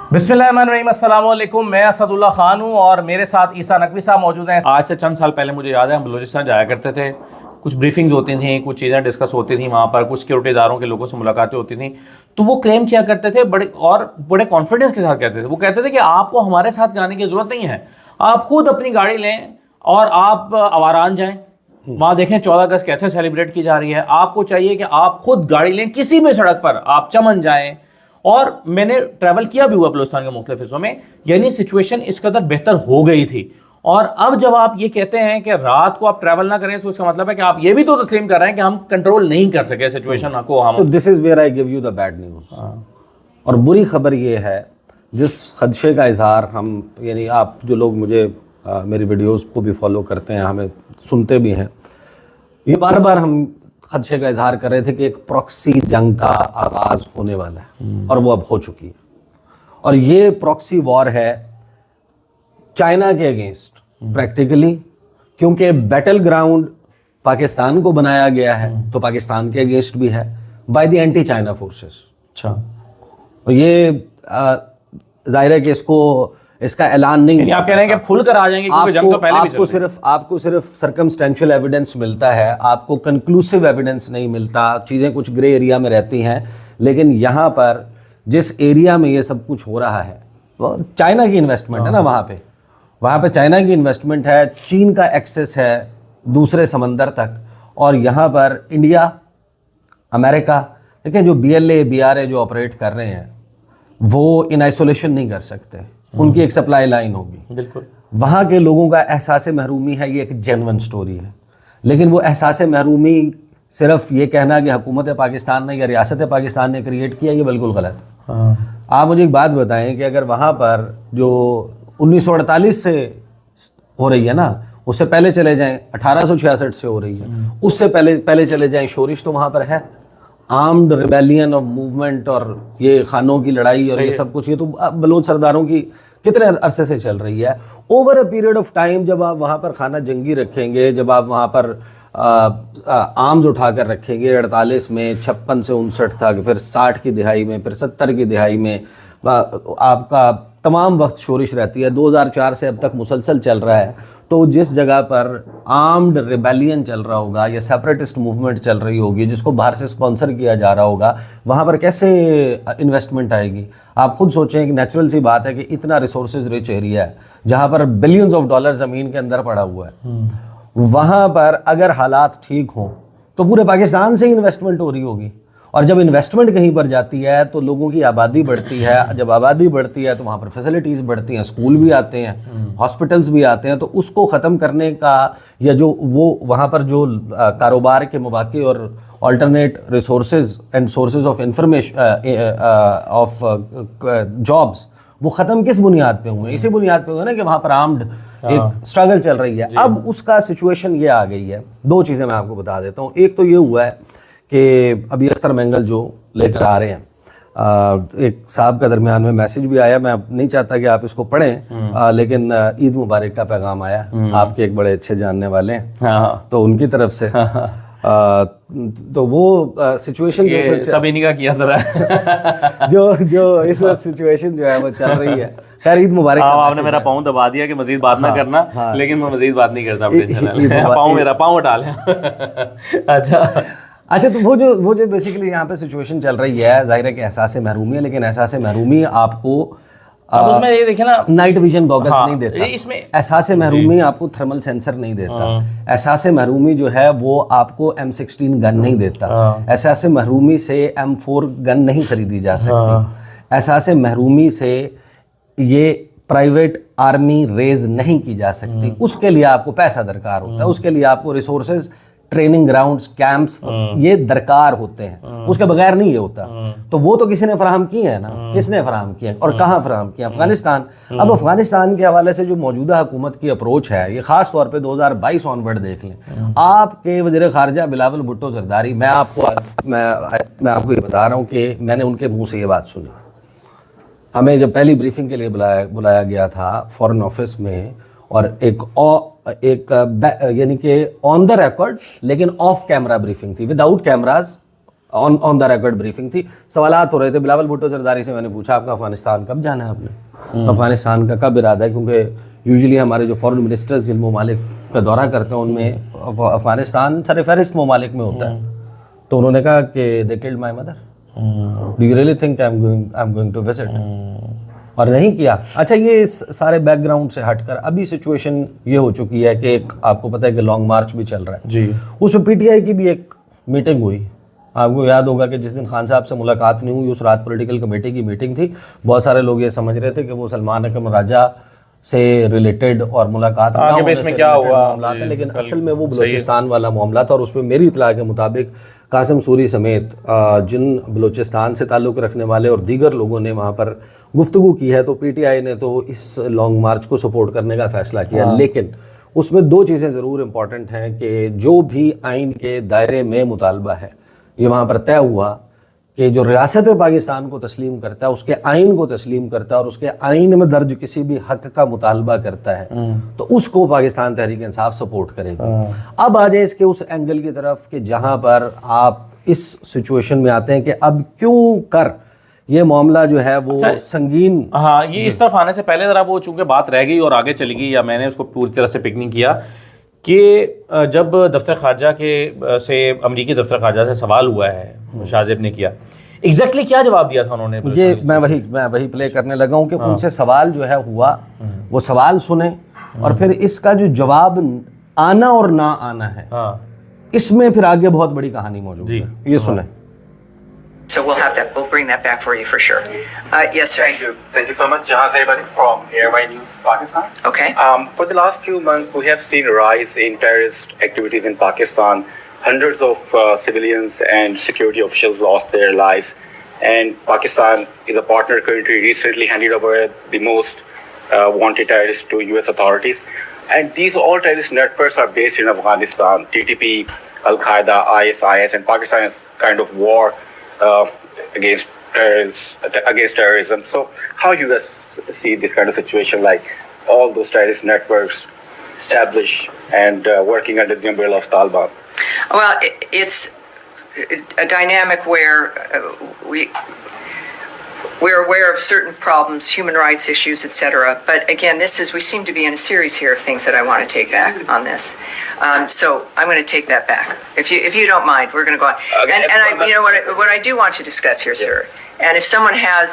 बिस्मिल्लाहिर्रहमानिर्रहीम, अस्सलाम वालेकुम। मैं असदुल्ला खान हूँ और मेरे साथ ईसा नकवी साहब मौजूद हैं। आज से चंद साल पहले मुझे याद है हम बलूचिस्तान जाया करते थे, कुछ ब्रीफिंग्स होती थी, कुछ चीज़ें डिस्कस होती थी वहाँ पर, कुछ सिक्योरिटी इदारों के लोगों से मुलाकातें होती थी। तो वो क्लेम किया करते थे बड़े कॉन्फिडेंस के साथ कहते थे। वो कहते थे कि आपको हमारे साथ जाने की ज़रूरत नहीं है, आप खुद अपनी गाड़ी लें और आप आवारान जाएँ, वहाँ देखें 14 अगस्त कैसे सेलिब्रेट की जा रही है। आपको चाहिए कि आप खुद गाड़ी लें, किसी भी सड़क पर आप चमन जाएँ। और मैंने ट्रैवल किया भी हुआ बलूचिस्तान के मुख्तलिफ हिस्सों में, यानी सिचुएशन इस कदर बेहतर हो गई थी। और अब जब आप ये कहते हैं कि रात को आप ट्रैवल ना करें, तो इसका मतलब है कि आप ये भी तो तस्लीम कर रहे हैं कि हम कंट्रोल नहीं कर सके सिचुएशन को। हम तो this is where I give you the bad news. और बुरी खबर ये है, जिस खदशे का इजहार हम, यानी आप जो लोग मुझे मेरी वीडियोस को भी फॉलो करते हैं, हमें सुनते भी हैं, ये बार बार हम खदशे का इजहार कर रहे थे कि एक प्रॉक्सी जंग का आगाज़ होने वाला है, और वो अब हो चुकी है। और ये प्रॉक्सी वॉर है चाइना के अगेंस्ट प्रैक्टिकली, क्योंकि बैटल ग्राउंड पाकिस्तान को बनाया गया है, तो पाकिस्तान के अगेंस्ट भी है by the anti China forces. अच्छा, और ये जाहिर है कि इसका ऐलान नहीं, आप कह रहे हैं कि खुलकर आ जाएंगे क्योंकि जंग तो पहले भी चल रही है। आपको सिर्फ सर्कमस्टेंशियल एविडेंस मिलता है, आपको कंक्लूसिव एविडेंस नहीं मिलता, चीज़ें कुछ ग्रे एरिया में रहती हैं। लेकिन यहाँ पर जिस एरिया में ये सब कुछ हो रहा है वो चाइना की इन्वेस्टमेंट है ना, वहाँ पे चाइना की इन्वेस्टमेंट है, चीन का एक्सेस है दूसरे समंदर तक। और यहाँ पर इंडिया, अमेरिका, देखें जो BLA BRA जो ऑपरेट कर रहे हैं वो इन आइसोलेशन नहीं कर सकते, उनकी एक सप्लाई लाइन होगी। बिल्कुल, वहाँ के लोगों का एहसास महरूमी है, ये एक जेन्युइन स्टोरी है। लेकिन वो एहसास महरूमी सिर्फ ये कहना कि हुकूमत पाकिस्तान ने या रियासत पाकिस्तान ने क्रिएट किया, ये बिल्कुल गलत है। आप मुझे एक बात बताएं कि अगर वहाँ पर जो 1948 से हो रही है ना, उससे पहले चले जाएं 1866 से हो रही है, उससे पहले चले जाएं, शोरिश तो वहाँ पर है, आर्म्ड रिबेलियन और मूवमेंट और ये खानों की लड़ाई और ये सब कुछ, ये तो बलोच सरदारों की कितने अरसे से चल रही है। Over a period of time जब आप वहाँ पर खाना जंगी रखेंगे, जब आप वहाँ पर आर्म्स उठा कर रखेंगे, 48 में, 56 से 59 तक, फिर 60 की दिहाई में, फिर 70 की दिहाई में, आपका तमाम वक्त शोरिश रहती है, 2004 से अब तक मुसलसल चल रहा है। तो जिस जगह पर आर्म्ड रिबेलियन चल रहा होगा या सेपरेटिस्ट मूवमेंट चल रही होगी जिसको बाहर से स्पॉन्सर किया जा रहा होगा, वहाँ पर कैसे इन्वेस्टमेंट आएगी? आप खुद सोचें कि नेचुरल सी बात है कि इतना रिसोर्सेज रिच एरिया है जहाँ पर बिलियंस ऑफ डॉलर ज़मीन के अंदर पड़ा हुआ है, वहाँ पर अगर हालात ठीक हों तो पूरे पाकिस्तान से ही इन्वेस्टमेंट हो रही होगी। और जब इन्वेस्टमेंट कहीं पर जाती है तो लोगों की आबादी बढ़ती है, जब आबादी बढ़ती है तो वहाँ पर फैसिलिटीज़ बढ़ती हैं, स्कूल भी आते हैं, हॉस्पिटल्स भी आते हैं। तो उसको ख़त्म करने का, या जो वो वहाँ पर जो कारोबार के मौके और alternate resources and sources of information of jobs, वो ख़त्म किस बुनियाद पे हुए? इसी बुनियाद पे हुए ना कि वहाँ पर आर्म्ड एक स्ट्रगल चल रही है। अब उसका सिचुएशन ये आ गई है। दो चीज़ें मैं आपको बता देता हूँ। एक तो ये हुआ है कि अभी अख्तर मेंगल जो लेकर आ रहे हैं, एक साहब का दरमियान में मैसेज भी आया, मैं नहीं चाहता कि आप इसको पढ़ें, लेकिन ईद मुबारक का पैगाम आया, आपके एक बड़े अच्छे जानने वाले हैं, तो उनकी तरफ से। तो वो सिचुएशन जो सब इन्हीं का किया था जो इस वक्त सिचुएशन जो है वो चल रही है। खैर, ईद मुबारक। आपने मेरा पाँव दबा दिया कि मजीद बात ना करना, लेकिन मैं मजीद बात नहीं करता अपने चैनल। पाँव मेरा पाँव उठा लें। अच्छा, तो वो जो बेसिकली यहाँ पे सिचुएशन चल रही है, जाहिर है कि एहसास महरूमी है, लेकिन एहसास महरूमी आपको उसमें ये देखे ना, नाइट विजन गॉगल्स नहीं देता, इसमें एहसास महरूमी आपको थर्मल सेंसर नहीं देता, एहसास महरूमी जो है वो आपको M16 गन नहीं देता, एहसास महरूमी से M4 गन नहीं खरीदी जा सकती, एहसास महरूमी से ये प्राइवेट आर्मी रेज नहीं की जा सकती। उसके लिए आपको पैसा दरकार होता है, उसके लिए आपको रिसोर्सेज, ट्रेनिंग ग्राउंड्स, कैंप्स ये दरकार होते हैं, उसके बगैर नहीं ये होता। तो वो तो किसी ने फराहम किए हैं ना, किसने फराहम किए और कहाँ फराहम किया? अफगानिस्तान। अब अफगानिस्तान के हवाले से जो मौजूदा हुकूमत की अप्रोच है, ये खास तौर पे 2022 ऑनवर्ड देख लें। आपके वज़ीर ख़ारजा बिलावल भुट्टो ज़रदारी, मैं आपको ये बता रहा हूँ कि मैंने उनके मुँह से ये बात सुनी। हमें जब पहली ब्रीफिंग के लिए बुलाया गया था फॉरेन ऑफिस में, और एक यानी कि ऑन द रिकॉर्ड लेकिन ऑफ कैमरा ब्रीफिंग थी, without cameras, on the record briefing थी, सवालात हो रहे थे। बिलावल भुट्टो जरदारी से मैंने पूछा आपका अफगानिस्तान कब जाना है आपने, अफगानिस्तान का कब इरादा है, क्योंकि यूजुअली हमारे जो फॉरेन मिनिस्टर्स जिन ममालिक का दौरा करते हैं उनमें अफगानिस्तान सर फहरिस्त ममालिक में होता है। तो उन्होंने कहा कि they killed my mother, do you really think I am going to visit, और नहीं किया। अच्छा, ये इस सारे बैकग्राउंड से हटकर अभी सिचुएशन ये हो चुकी है कि एक आपको पता है कि लॉन्ग मार्च भी चल रहा है जी, उसमें पीटीआई की भी एक मीटिंग हुई। आपको याद होगा कि जिस दिन खान साहब से मुलाकात नहीं हुई उस रात पॉलिटिकल कमेटी की मीटिंग थी। बहुत सारे लोग ये समझ रहे थे कि वो सलमान अकरम राजा से रिलेटेड और मुलाकात ना होने से क्या हुआ मामला था, लेकिन असल में वो बलूचिस्तान वाला मामला था। और उसमें मेरी इतला के मुताबिक कासिम सूरी समेत जिन बलूचिस्तान से ताल्लुक़ रखने वाले और दीगर लोगों ने वहाँ पर गुफ्तगू की है, तो पीटीआई ने तो इस लॉन्ग मार्च को सपोर्ट करने का फ़ैसला किया। लेकिन उसमें दो चीज़ें ज़रूर इम्पॉर्टेंट हैं कि जो भी आइन के दायरे में मुतालबा है ये वहाँ पर तय हुआ कि जो रियासत पाकिस्तान को तस्लीम करता है उसके आइन को तस्लीम करता है और उसके आइन में दर्ज किसी भी हक का मुतालबा करता है तो उसको पाकिस्तान तहरीक इंसाफ सपोर्ट करेगी। अब आ जाए इसके उस एंगल की तरफ कि जहाँ पर आप इस सिचुएशन में आते हैं कि अब क्यों कर ये मामला जो है वो संगीन। हाँ, ये इस तरफ आने से पहले ज़रा वो चूँकि बात रह गई और आगे चली गई या मैंने उसको पूरी तरह से पिक नहीं किया कि जब दफ्तर ख़ारजा के से अमरीकी दफ्तर ख़ारजा से सवाल हुआ है शाहजेब ने किया, एग्जैक्टली क्या जवाब दिया था उन्होंने? ये मैं वही प्ले करने लगा हूँ कि उनसे सवाल जो है हुआ, वो सवाल सुने और फिर इसका जो जवाब आना और ना आना है इसमें फिर आगे बहुत बड़ी कहानी मौजूद है, ये सुने। So we'll bring that back for you for sure. Yes, sir. Thank you so much. Jahanzeb Ali from AMI News, Pakistan. Okay. For the last few months, we have seen a rise in terrorist activities in Pakistan. Hundreds of civilians and security officials lost their lives. And Pakistan is a partner country, recently handed over the most wanted terrorists to US authorities. And these all terrorist networks are based in Afghanistan, TTP, Al-Qaeda, ISIS, and Pakistan is kind of war against terrorism. So how you guys see this kind of situation, like all those terrorist networks established and working under the umbrella of Taliban? Well, it's a dynamic where we're aware of certain problems, human rights issues, etc. But again, we seem to be in a series here of things that I want to take back on this. So I'm going to take that back. If you don't mind, we're going to go on. Okay. And I, what I do want to discuss here, sir, and if someone has,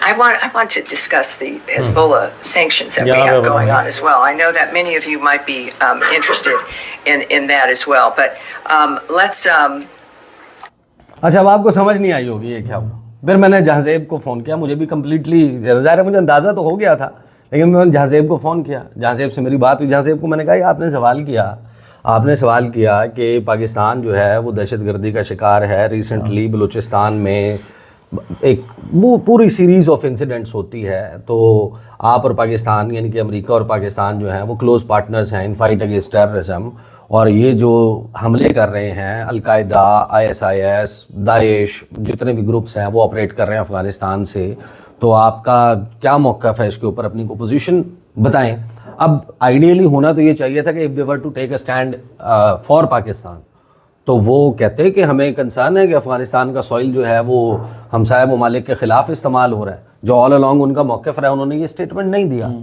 I want to discuss the Hezbollah sanctions that we have going on as well. I know that many of you might be interested in that as well. But let's. अच्छा, अब आपको समझ नहीं आई होगी ये क्या हुआ। फिर मैंने जहांजेब को फ़ोन किया, मुझे भी कम्प्लीटली ज़ाहिर है मुझे अंदाज़ा तो हो गया था, लेकिन मैंने जहांजेब को फ़ोन किया, जहांजेब से मेरी बात हुई। जहांजेब को मैंने कहा आपने सवाल किया कि पाकिस्तान जो है वो दहशतगर्दी का शिकार है। रिसेंटली बलूचिस्तान में एक पूरी सीरीज़ ऑफ इंसिडेंट्स होती है, तो आप और पाकिस्तान यानी कि अमेरिका और पाकिस्तान जो हैं वो क्लोज़ पार्टनर्स हैं इन फाइट अगेंस्ट टेररिज्म, और ये जो हमले कर रहे हैं अल-कायदा, ISIS, दाइश, जितने भी ग्रुप्स हैं वो ऑपरेट कर रहे हैं अफ़गानिस्तान से, तो आपका क्या मौक़िफ़ है इसके ऊपर, अपनी को पोजीशन बताएं। अब आइडियली होना तो ये चाहिए था कि if they were to take a stand for Pakistan, तो वो कहते हैं कि हमें कंसर्न है कि अफ़गानिस्तान का सॉइल जो है वो हमसाया ममालिक के ख़िलाफ़ इस्तेमाल हो रहा है। जो ऑल अलॉन्ग उनका मौक़िफ़ रहा, उन्होंने ये स्टेटमेंट नहीं दिया।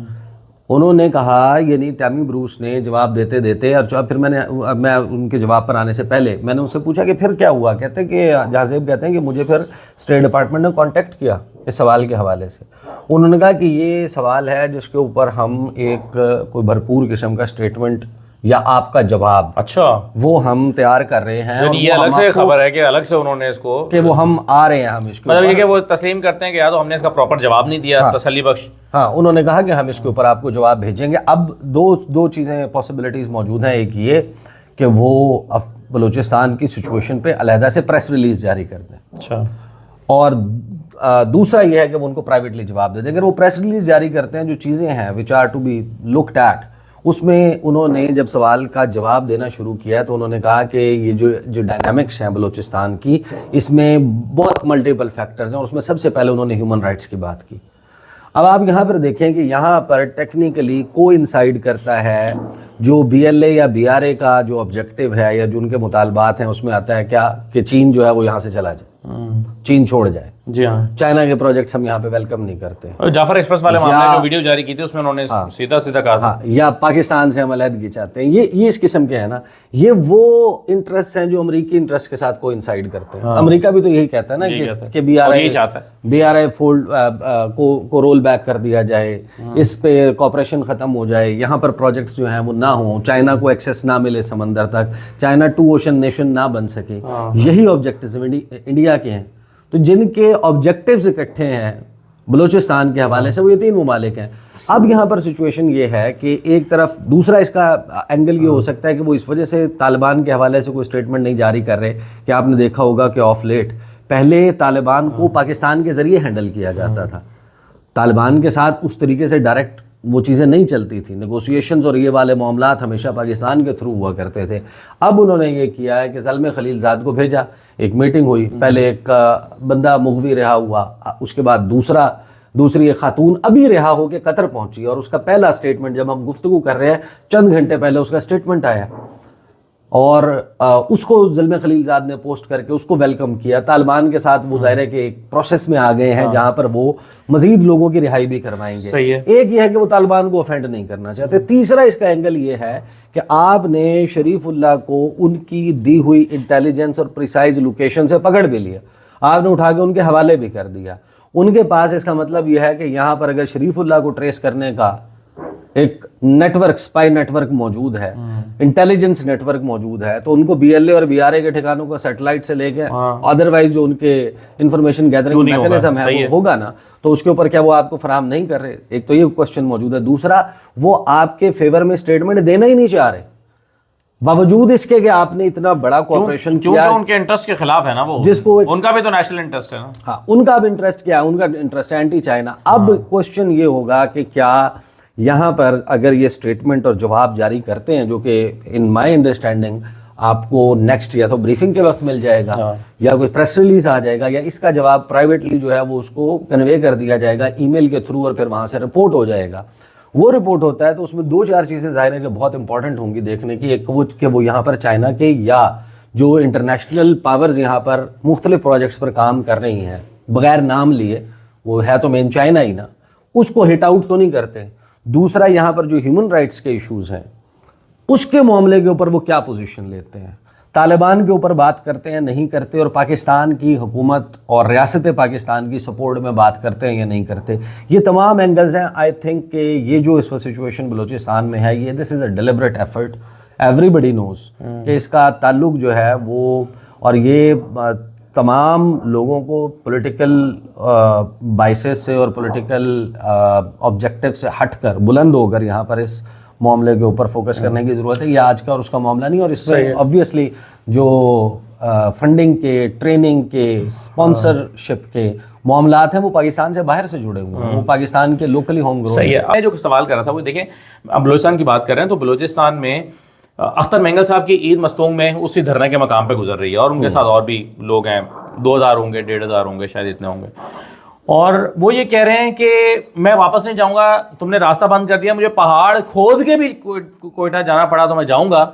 उन्होंने कहा, यानी टैमी ब्रूस ने जवाब देते और फिर मैं उनके जवाब पर आने से पहले मैंने उनसे पूछा कि फिर क्या हुआ। कहते हैं कि जहांजेब कहते हैं कि मुझे फिर स्टेट डिपार्टमेंट ने कांटेक्ट किया इस सवाल के हवाले से। उन्होंने कहा कि ये सवाल है जिसके ऊपर हम एक कोई भरपूर किस्म का स्टेटमेंट या आपका जवाब वो हम तैयार कर रहे हैं। ये अलग से खबर है कि अलग से उन्होंने इसको कि वो हम आ रहे हैं, हम इसको मतलब ये कि वो तस्लीम करते हैं कि या तो हमने इसका प्रॉपर जवाब नहीं दिया, तसल्ली बख्श। हाँ, उन्होंने कहा कि हम इसके ऊपर आपको जवाब भेजेंगे। अब दो चीज़ें पॉसिबिलिटीज़ मौजूद हैं। एक ये कि वो बलूचिस्तान की सिचुएशन पे अलहदा से प्रेस रिलीज़ जारी कर दें। अच्छा। और दूसरा ये है कि वो उनको प्राइवेटली जवाब दे दें। अगर वो प्रेस रिलीज़ जारी करते हैं, जो चीज़ें हैं which are to be looked at, उसमें उन्होंने जब सवाल का जवाब देना शुरू किया तो उन्होंने कहा कि ये जो डायनामिक्स हैं बलूचिस्तान की, इसमें बहुत मल्टीपल फैक्टर्स हैं और उसमें सबसे पहले उन्होंने ह्यूमन राइट्स की बात की। اب آپ یہاں پر دیکھیں کہ یہاں پر ٹیکنیکلی کو انسائڈ کرتا ہے جو BLA یا BRA کا جو آبجیکٹیو ہے یا جو ان کے مطالبات ہیں، اس میں آتا ہے کیا کہ چین جو ہے وہ یہاں سے چلا جائے، چین چھوڑ جائے. جی ہاں، چائنا کے پروجیکٹس ہم یہاں پہ ویلکم نہیں کرتے. اور جعفر ایکسپریس والے معاملے جو ویڈیو جاری کی تھی اس میں انہوں نے سیدھا سیدھا کہا تھا یا پاکستان سے ہم علیحدگی چاہتے ہیں. یہ اس قسم کے ہیں نا، یہ وہ انٹرسٹ ہیں جو امریکی انٹرسٹ کے ساتھ کو انسائڈ کرتے ہیں. امریکہ بھی تو یہی کہتا ہے نا کہ BRA فولڈ کو رول بیک کر دیا جائے، اس پہ کوپریشن ختم ہو جائے، یہاں پر پروجیکٹس جو ہیں وہ نہ ہوں، چائنا کو ایکسیس نہ ملے سمندر تک، چائنا 2 اوشن نیشن نہ بن سکے. یہی آبجیکٹیوز انڈیا کے ہیں. تو جن کے آبجیکٹیوز اکٹھے ہیں بلوچستان کے حوالے سے وہ یہ 3 ممالک ہیں. اب یہاں پر سچویشن یہ ہے کہ ایک طرف دوسرا اس کا اینگل یہ ہو سکتا ہے کہ وہ اس وجہ سے طالبان کے حوالے سے کوئی سٹیٹمنٹ نہیں جاری کر رہے کہ آپ نے دیکھا ہوگا کہ آف لیٹ پہلے طالبان کو پاکستان کے ذریعے ہینڈل کیا جاتا تھا، طالبان کے ساتھ اس طریقے سے ڈائریکٹ وہ چیزیں نہیں چلتی تھیں، نیگوسیشنز اور یہ والے معاملات ہمیشہ پاکستان کے تھرو ہوا کرتے تھے. اب انہوں نے یہ کیا ہے کہ زلمے خلیل زاد کو بھیجا، ایک میٹنگ ہوئی، پہلے ایک بندہ مغوی رہا ہوا، اس کے بعد دوسری ایک خاتون ابھی رہا ہو کے قطر پہنچی، اور اس کا پہلا سٹیٹمنٹ جب ہم گفتگو کر رہے ہیں چند گھنٹے پہلے اس کا سٹیٹمنٹ آیا، اور اس کو زلمے خلیل زاد نے پوسٹ کر کے اس کو ویلکم کیا. طالبان کے ساتھ وہ ظاہر ہے کہ ایک پروسیس میں آ گئے ہیں جہاں پر وہ مزید لوگوں کی رہائی بھی کروائیں گے. ایک یہ ہے کہ وہ طالبان کو افینڈ نہیں کرنا چاہتے. تیسرا اس کا اینگل یہ ہے کہ آپ نے شریف اللہ کو ان کی دی ہوئی انٹیلیجنس اور پریسائز لوکیشن سے پکڑ بھی لیا، آپ نے اٹھا کے ان کے حوالے بھی کر دیا ان کے پاس. اس کا مطلب یہ ہے کہ یہاں پر اگر شریف اللہ کو ٹریس کرنے کا ایک network, spy network موجود ہے، انٹیلیجنس نیٹ ورک موجود ہے، تو ان کو BLA اور BRA کے ٹھکانوں کو سیٹلائٹ سے لے کے ادروائز جو ان کے انفارمیشن گیدرنگ میکینزم ہے وہ ہوگا نا، تو اس کے اوپر کیا وہ آپ کو فراہم نہیں کر رہے؟ ایک تو یہ کوشچن موجود ہے. دوسرا، وہ آپ کے فیور میں اسٹیٹمنٹ دینا ہی نہیں چاہ رہے باوجود اس کے کہ آپ نے اتنا بڑا کوآپریشن کیا. کیونکہ ان کے انٹرسٹ کے خلاف ہے نا وہ، جس کو ان کا بھی تو نیشنل انٹرسٹ ہے نا. ہاں، ان کا بھی انٹرسٹ کیا ہے؟ ان کا انٹرسٹ اینٹی چائنا. اب کوشچن یہ ہوگا کہ کیا یہاں پر اگر یہ سٹیٹمنٹ اور جواب جاری کرتے ہیں، جو کہ ان مائی انڈرسٹینڈنگ آپ کو نیکسٹ یا تو بریفنگ کے وقت مل جائے گا یا کوئی پریس ریلیز آ جائے گا، یا اس کا جواب پرائیویٹلی جو ہے وہ اس کو کنوے کر دیا جائے گا ای میل کے تھرو، اور پھر وہاں سے رپورٹ ہو جائے گا. وہ رپورٹ ہوتا ہے تو اس میں 2-4 چیزیں ظاہر ہے کہ بہت امپورٹنٹ ہوں گی دیکھنے کی. ایک وہ کہ وہ یہاں پر چائنا کے یا جو انٹرنیشنل پاورز یہاں پر مختلف پروجیکٹس پر کام کر رہی ہیں بغیر نام لیے، وہ ہے تو مین چائنا ہی نا، اس کو ہٹ آؤٹ تو نہیں کرتے. دوسرا، یہاں پر جو ہیومن رائٹس کے ایشوز ہیں اس کے معاملے کے اوپر وہ کیا پوزیشن لیتے ہیں، طالبان کے اوپر بات کرتے ہیں نہیں کرتے، اور پاکستان کی حکومت اور ریاست پاکستان کی سپورٹ میں بات کرتے ہیں یا نہیں کرتے. یہ تمام اینگلز ہیں. آئی تھنک کہ یہ جو اس وقت سچویشن بلوچستان میں ہے، یہ دس از اے ڈیلیبریٹ ایفرٹ. ایوری بڈی نوز کہ اس کا تعلق جو ہے وہ، اور یہ تمام لوگوں کو پولیٹیکل بائسز سے اور پولیٹیکل آبجیکٹیو سے ہٹ کر بلند ہو کر یہاں پر اس معاملے کے اوپر فوکس کرنے کی ضرورت ہے. یہ آج کا اور اس کا معاملہ نہیں، اور اس میں آبویسلی جو فنڈنگ کے، ٹریننگ کے، اسپانسرشپ کے معاملات ہیں وہ پاکستان سے باہر سے جڑے ہوئے ہیں، وہ پاکستان کے لوکلی ہوم گرو. صحیح ہے. میں جو سوال کر رہا تھا وہ دیکھیں، اب بلوچستان کی بات کر رہے ہیں تو بلوچستان میں اختر مینگل صاحب کی عید مستونگ میں اسی دھرنے کے مقام پہ گزر رہی ہے، اور ان کے ساتھ اور بھی لوگ ہیں، 2000 ہوں گے، 1500 ہوں گے، شاید اتنے ہوں گے. اور وہ یہ کہہ رہے ہیں کہ میں واپس نہیں جاؤں گا، تم نے راستہ بند کر دیا، مجھے پہاڑ کھود کے بھی کوئٹہ جانا پڑا تو میں جاؤں گا.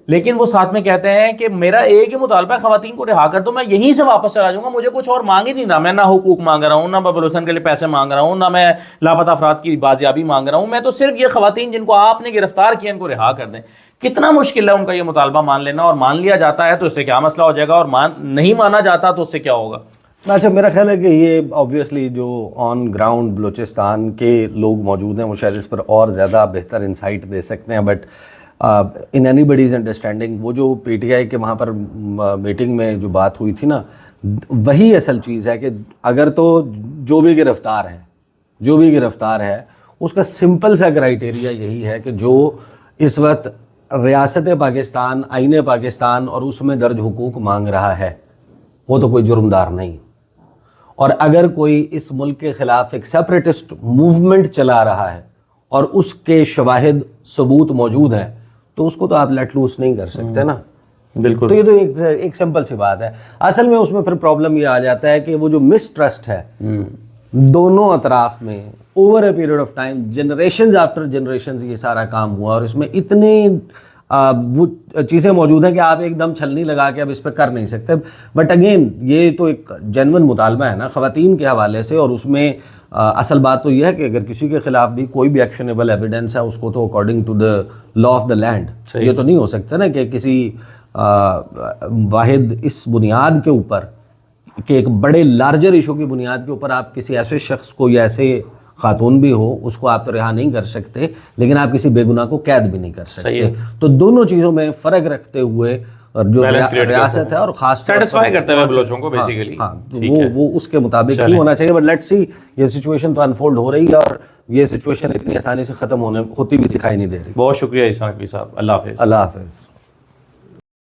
لیکن وہ ساتھ میں کہتے ہیں کہ میرا ایک ہی مطالبہ ہے، خواتین کو رہا کر دو، میں یہیں سے واپس چلا جاؤں گا، مجھے کچھ اور مانگ ہی نہیں. نہ میں نہ حقوق مانگ رہا ہوں، نہ میں بلوچستان کے لیے پیسے مانگ رہا ہوں، نہ میں لاپتہ افراد کی بازیابی مانگ رہا ہوں، میں تو صرف یہ خواتین جن کو آپ نے گرفتار کیا ان کو رہا کر دیں. کتنا مشکل ہے ان کا یہ مطالبہ مان لینا، اور مان لیا جاتا ہے تو اس سے کیا مسئلہ ہو جائے گا، اور نہیں مانا جاتا تو اس سے کیا ہوگا؟ اچھا، میرا خیال ہے کہ یہ آبویسلی جو آن گراؤنڈ بلوچستان کے لوگ موجود ہیں وہ شاید اس پر اور زیادہ بہتر انسائٹ دے سکتے ہیں. But in any buddies understanding, وہ جو PTI کے وہاں پر میٹنگ میں جو بات ہوئی تھی نا، وہی اصل چیز ہے کہ اگر تو جو بھی گرفتار ہے اس کا سمپل سا کرائیٹیریا یہی ہے کہ جو اس وقت ریاست پاکستان، آئین پاکستان اور اس میں درج حقوق مانگ رہا ہے وہ تو کوئی جرمدار نہیں. اور اگر کوئی اس ملک کے خلاف ایک سیپریٹسٹ موومنٹ چلا رہا ہے اور اس کے شواہد ثبوت موجود ہیں تو اس کو تو آپ لیٹ لوس نہیں کر سکتے نا. بالکل. تو یہ تو ایک سمپل سی بات ہے. اصل میں اس میں پھر پرابلم یہ آ جاتا ہے کہ وہ جو مس ٹرسٹ ہے دونوں اطراف میں over a period of time generations after generations یہ سارا کام ہوا, اور اس میں اتنے وہ چیزیں موجود ہیں کہ آپ ایک دم چھلنی لگا کے اب اس پہ کر نہیں سکتے. بٹ اگین یہ تو ایک جینون مطالبہ ہے نا خواتین کے حوالے سے, اور اس میں اصل بات تو یہ ہے کہ اگر کسی کے خلاف بھی کوئی بھی ایکشنیبل ایویڈنس ہے اس کو تو according to the law of the land, یہ تو نہیں ہو سکتا نا کہ کسی واحد اس بنیاد کے اوپر کہ ایک بڑے لارجر ایشو کی بنیاد کے اوپر آپ کسی ایسے شخص کو یا ایسے خاتون بھی ہو اس کو آپ تو رہا نہیں کر سکتے, لیکن آپ کسی بے گناہ کو قید بھی نہیں کر سکتے. تو دونوں چیزوں میں فرق رکھتے ہوئے اور جو ریاست ہے اور خاص سیٹسفائی کرتے ہوئے بلوچوں کو بیسیکلی وہ اس کے مطابق ہی ہونا چاہیے. بٹ لیٹس سی یہ سچویشن تو انفولڈ ہو رہی ہے اور یہ سچویشن اتنی آسانی سے ختم ہوتی بھی دکھائی نہیں دے رہی. بہت شکریہ عیسیٰ نقوی صاحب, اللہ حافظ. اللہ حافظ.